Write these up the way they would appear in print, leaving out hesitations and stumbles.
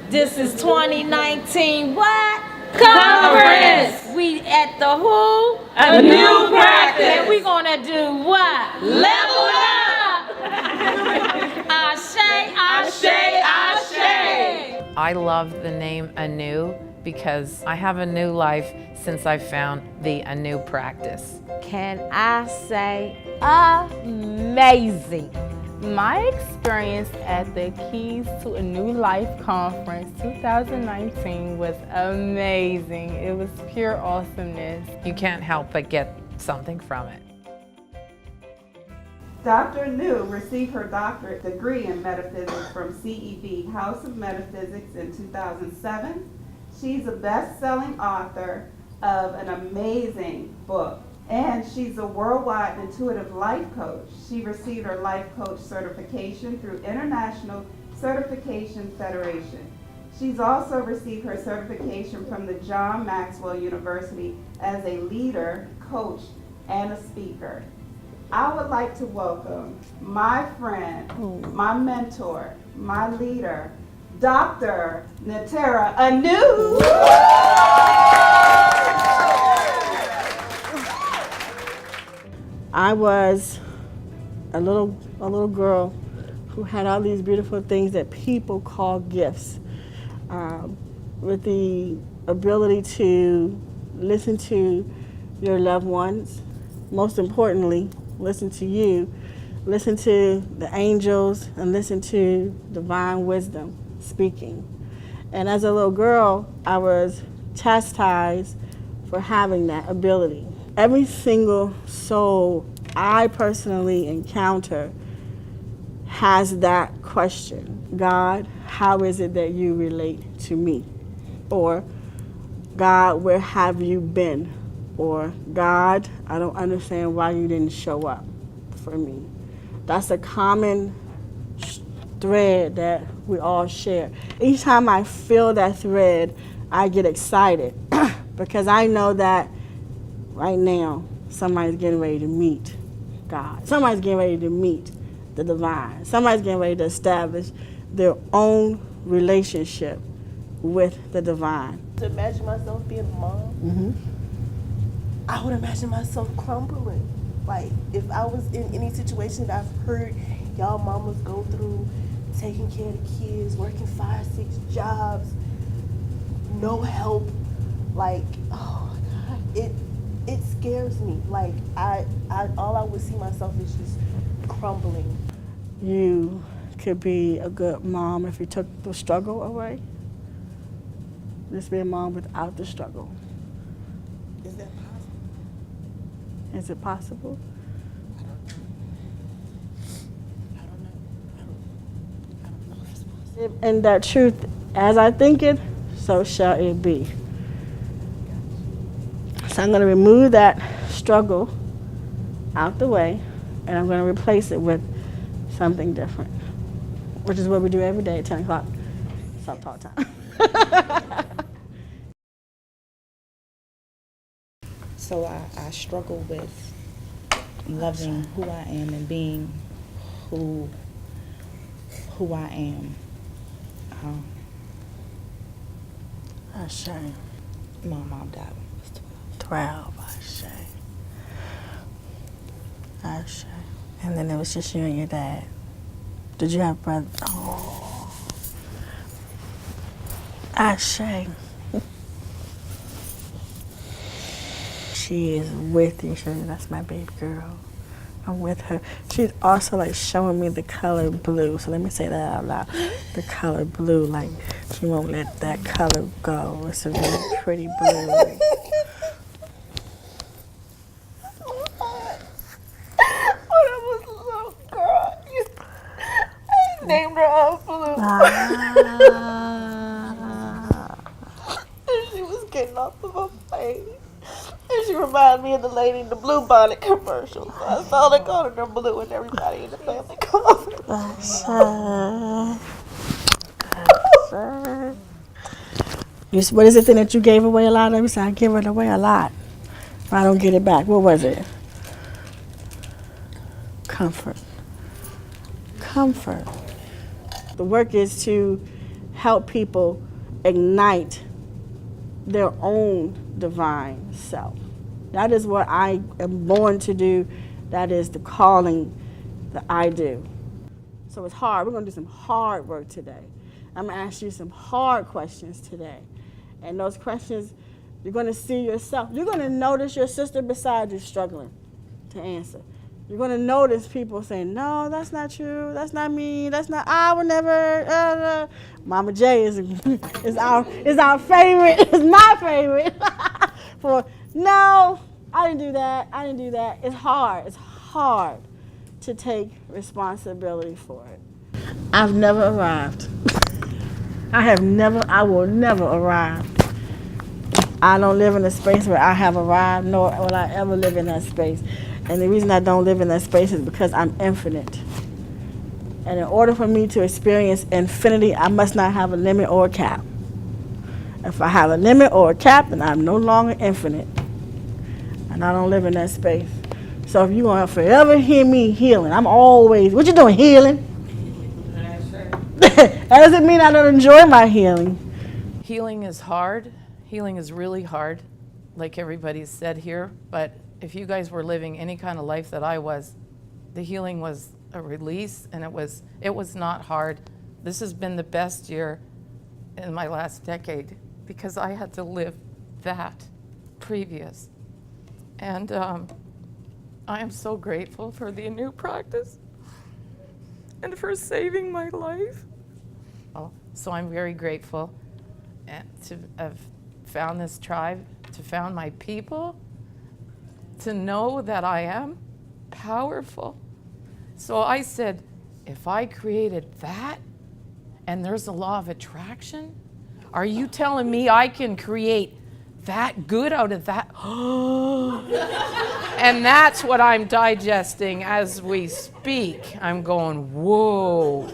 This is 2019 what? Conference! We at the who? A new practice! And we gonna do what? Level up! Ashe, ashe, ashe! I love the name Anew because I have a new life since I found the Anew practice. Can I say amazing? My experience at the Keys to a New Life Conference 2019 was amazing. It was pure awesomeness. You can't help but get something from it. Dr. New received her doctorate degree in metaphysics from CEB House of Metaphysics in 2007. She's a best-selling author of an amazing book, and she's a worldwide intuitive life coach. She received her life coach certification through International Certification Federation. She's also received her certification from the John Maxwell University as a leader, coach, and a speaker. I would like to welcome my friend, my mentor, my leader, Dr. Natera Anew. I was a little girl who had all these beautiful things that people call gifts, with the ability to listen to your loved ones, most importantly, listen to you, listen to the angels, and listen to divine wisdom speaking. And as a little girl, I was chastised for having that ability. Every single soul I personally encounter has that question. God, how is it that you relate to me? Or, God, where have you been? Or, God, I don't understand why you didn't show up for me. That's a common thread that we all share. Each time I feel that thread, I get excited because I know that right now, somebody's getting ready to meet God. Somebody's getting ready to meet the divine. Somebody's getting ready to establish their own relationship with the divine. To imagine myself being a mom, I would imagine myself crumbling. Like, if I was in any situation that I've heard y'all mamas go through, taking care of the kids, working 5, 6 jobs, no help, like, oh my God, it scares me. Like, all I would see myself is just crumbling. You could be a good mom if you took the struggle away. Just be a mom without the struggle. Is that possible? Is it possible? I don't know if it's possible. And that truth, as I think it, so shall it be. So I'm going to remove that struggle out the way, and I'm going to replace it with something different, which is what we do every day at 10 o'clock. Stop talk time. So I struggle with loving who I am and being who I am. Ashe. My mom died when I was 12. Ashe. Ashe. And then it was just you and your dad. Did you have brothers? Oh. Ashe. She is with you. That's my baby girl. I'm with her. She's also like showing me the color blue. So let me say that out loud. The color blue, like she won't let that color go. It's a really pretty blue. Named her off Blue. And she was getting off of a plane. And she reminded me of the lady in the Blue Bonnet commercial. So I started calling her Blue, and everybody in the family called her. What is the thing that you gave away a lot of? You said, I give it away a lot. I don't get it back. What was it? Comfort. Comfort. The work is to help people ignite their own divine self. That is what I am born to do. That is the calling that I do. So it's hard. We're going to do some hard work today. I'm going to ask you some hard questions today. And those questions, you're going to see yourself. You're going to notice your sister beside you struggling to answer. You're going to notice people saying, no, that's not true. That's not me. That's not, I would never. Mama J is our favorite. It's my favorite. For, no, I didn't do that. I didn't do that. It's hard. It's hard to take responsibility for it. I've never arrived. I will never arrive. I don't live in a space where I have arrived, nor will I ever live in that space. And the reason I don't live in that space is because I'm infinite. And in order for me to experience infinity, I must not have a limit or a cap. If I have a limit or a cap, then I'm no longer infinite. And I don't live in that space. So if you're going to forever hear me healing, I'm always, what you doing, healing? That doesn't mean I don't enjoy my healing. Healing is hard. Healing is really hard, like everybody said here. But if you guys were living any kind of life that I was, the healing was a release, and it was not hard. This has been the best year in my last decade because I had to live that previous. And I am so grateful for the new practice and for saving my life. So I'm very grateful to have found this tribe, to found my people, to know that I am powerful. So I said, if I created that and there's a law of attraction, are you telling me I can create that good out of that? And that's what I'm digesting as we speak. I'm going, whoa.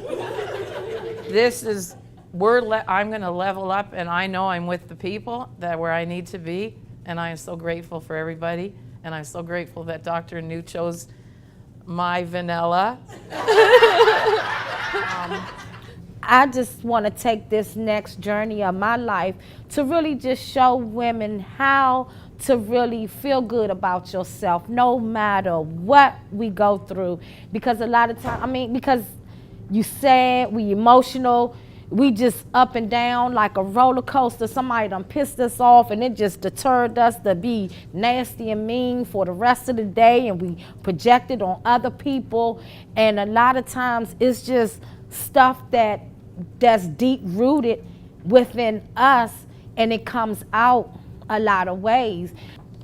This is, I'm going to level up, and I know I'm with the people that where I need to be, and I am so grateful for everybody, and I'm so grateful that Dr. New chose my vanilla. I just want to take this next journey of my life to really just show women how to really feel good about yourself no matter what we go through. Because a lot of times, because you sad, we emotional, we just up and down like a roller coaster. Somebody done pissed us off and it just deterred us to be nasty and mean for the rest of the day, and we project it on other people. And a lot of times it's just stuff that's deep rooted within us, and it comes out a lot of ways.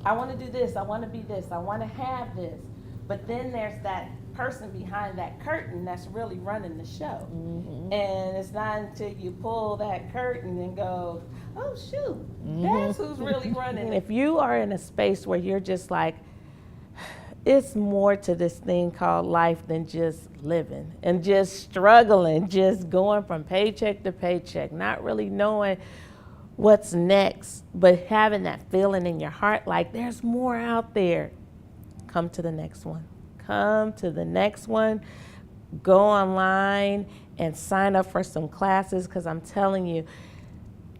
I want to do this, I want to be this, I want to have this. But then there's that person behind that curtain that's really running the show. Mm-hmm. And it's not until you pull that curtain and go, oh shoot, that's who's really running. If you are in a space where you're just like, it's more to this thing called life than just living and just struggling, just going from paycheck to paycheck, not really knowing what's next, but having that feeling in your heart like there's more out there. Come to the next one. Come to the next one. Go online and sign up for some classes, because I'm telling you,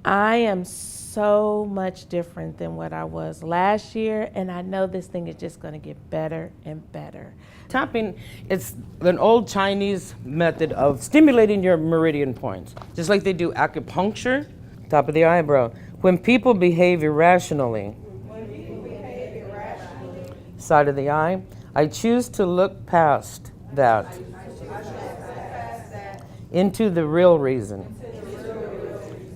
I am so much different than what I was last year, and I know this thing is just going to get better and better. Tapping, it's an old Chinese method of stimulating your meridian points, just like they do acupuncture, top of the eyebrow. When people behave irrationally, side of the eye, I choose to look past that into the real reason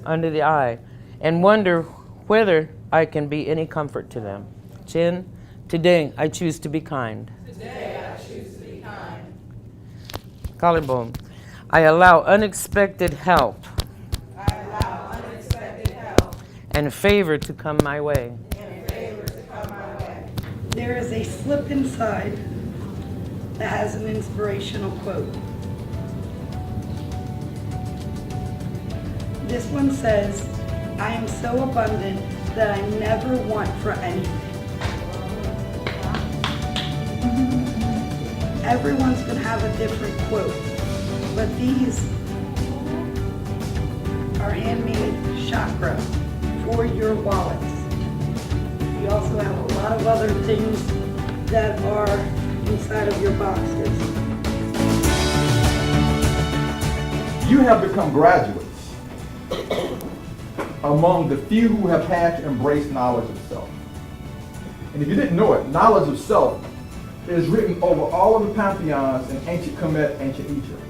under the eye, and wonder whether I can be any comfort to them. Chin, today I choose to be kind. Today I choose to be kind. Collarbone, I allow unexpected help. I allow unexpected help and favor to come my way. There is a slip inside that has an inspirational quote. This one says, I am so abundant that I never want for anything. Everyone's going to have a different quote, but these our handmade chakra for your wallets. We also have a lot of other things that are inside of your boxes. You have become graduates among the few who have had to embrace knowledge of self. And if you didn't know it, knowledge of self is written over all of the pantheons in ancient Kemet, ancient Egypt.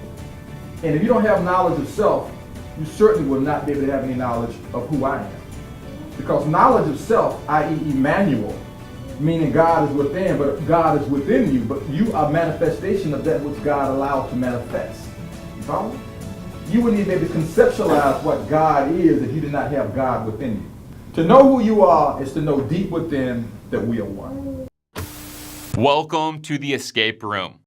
And if you don't have knowledge of self, you certainly will not be able to have any knowledge of who I am. Because knowledge of self, i.e. Emmanuel, meaning God is within, but God is within you, but you are a manifestation of that which God allowed to manifest. You follow? You wouldn't even be able to conceptualize what God is if you did not have God within you. To know who you are is to know deep within that we are one. Welcome to the escape room.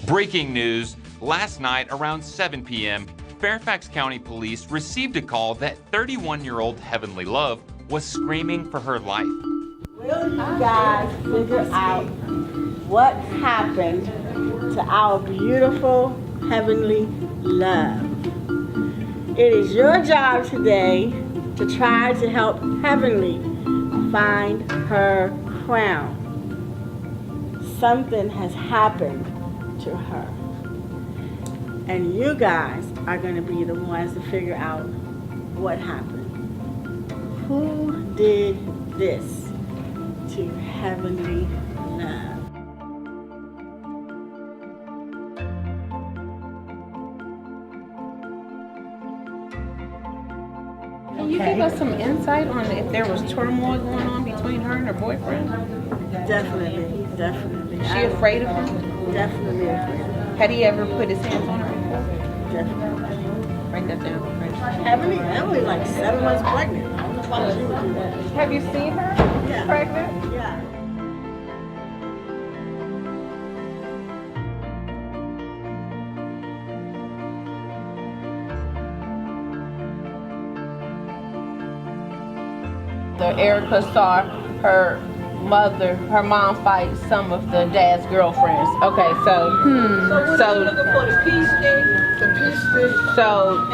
Breaking news, last night around 7 p.m., Fairfax County Police received a call that 31-year-old Heavenly Love was screaming for her life. Will you guys figure out what happened to our beautiful Heavenly Love? It is your job today to try to help Heavenly find her crown. Something has happened to her. And you guys are going to be the ones to figure out what happened. Who did this to Heavenly Love? Can you give us some insight on if there was turmoil going on between her and her boyfriend? Definitely. Is she afraid of him? Definitely afraid of him. Had he ever put his hands on her before? Definitely. Write that down. Emily like 7 months pregnant. I don't know why she would do that. Have you seen her pregnant? Yeah. Erica saw her mom fight some of the dad's girlfriends. Okay, so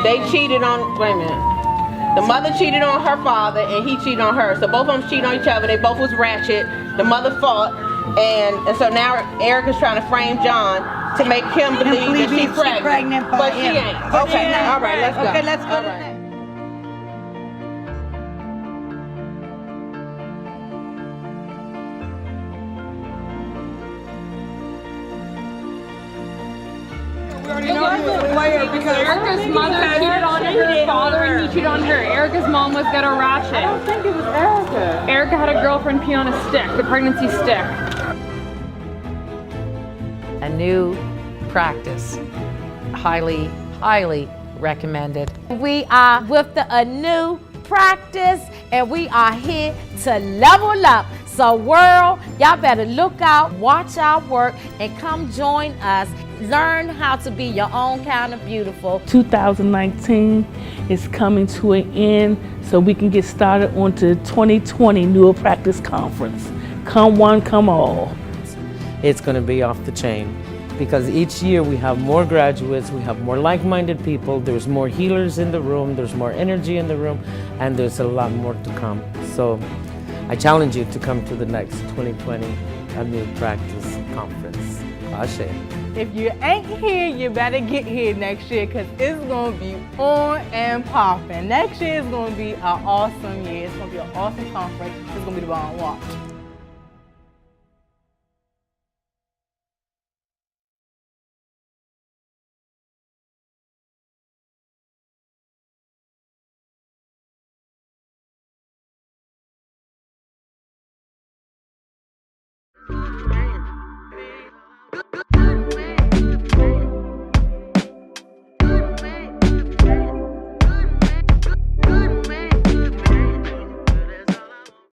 they cheated on, wait a minute. The mother cheated on her father and he cheated on her. So both of them cheated on each other. They both was ratchet. The mother fought. And so now Erica's trying to frame John to make him believe that she's pregnant. But she ain't. Okay, all right, let's go. Okay, let's go. All right. Erica's mother cheated on her father and he cheated on her. Erica's mom was ghetto ratchet. I don't think it was Erica. Erica had a girlfriend pee on a stick, the pregnancy stick. A new practice. Highly, highly recommended. We are with a new practice and we are here to level up. So world, y'all better look out, watch our work, and come join us. Learn how to be your own kind of beautiful. 2019 is coming to an end, so we can get started on to 2020 Newer Practice Conference. Come one, come all. It's going to be off the chain because each year we have more graduates, we have more like-minded people, there's more healers in the room, there's more energy in the room, and there's a lot more to come. So I challenge you to come to the next 2020 New Practice Conference. Ashe. If you ain't here, you better get here next year because it's going to be on and popping. Next year is going to be an awesome year. It's going to be an awesome conference. It's going to be the bomb. Watch.